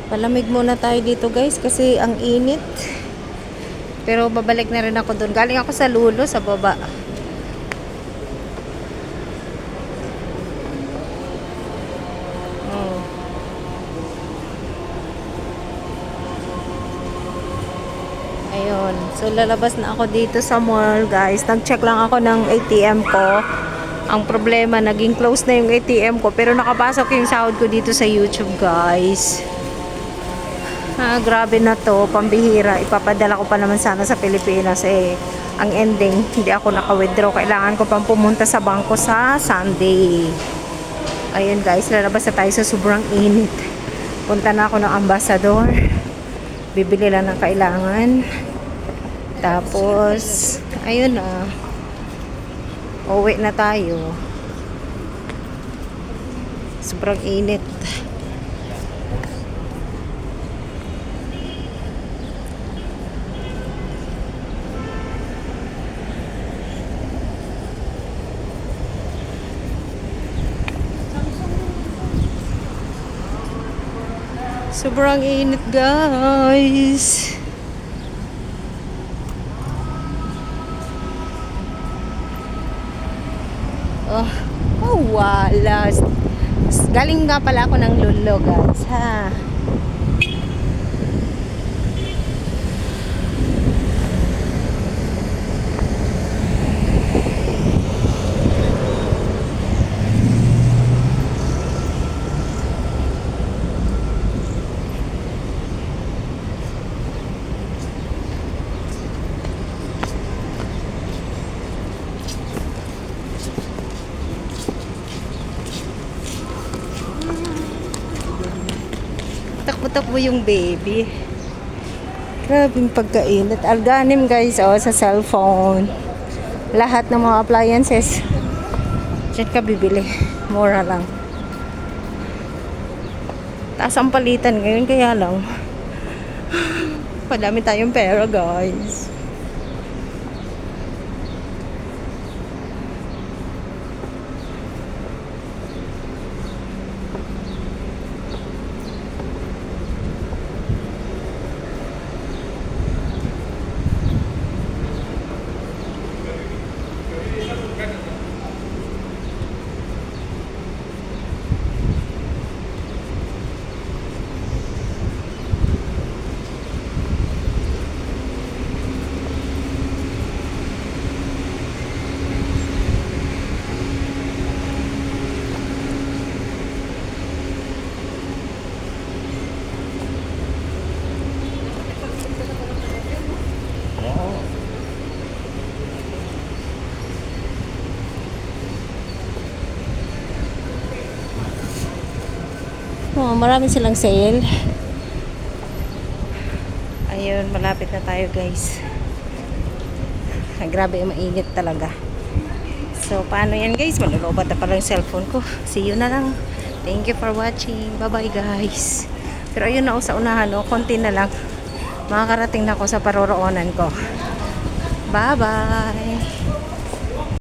Palamig muna tayo dito guys kasi ang init. Pero babalik na rin ako doon. Galing ako sa Lulo sa baba. Oh. Ayun. So lalabas na ako dito sa mall guys. Nag-check lang ako ng ATM ko. Ang problema, naging close na yung ATM ko. Pero nakapasok yung sahod ko dito sa YouTube guys. Grabe na to, pambihira. Ipapadala ko pa naman sana sa Pilipinas ang ending, hindi ako naka-withdraw. Kailangan ko pang pumunta sa bangko sa Sunday. Ayun guys, lalabas na tayo sa sobrang init. Punta na ako ng Ambassador. Bibili lang ng kailangan. Tapos, ayun na. Uwi na tayo. Sobrang init. Sobrang init guys. Wala. Galing nga pala ako ng Lulo guys ha. Takbo-takbo yung baby. Grabing pagkainit. Alganim guys, sa cellphone. Lahat ng mga appliances. Diyan ka bibili. Mura lang. Taas ang palitan ngayon, kaya lang. Padami tayong pera guys. Marami silang sale. Ayun, malapit na tayo guys. Grabe, mainit talaga. So, paano yan guys? Malulobat na pala yung cellphone ko. See you na lang. Thank you for watching. Bye-bye guys. Pero ayun na ako sa unahan. Konti na lang. Makakarating na ako sa paroroonan ko. Bye-bye.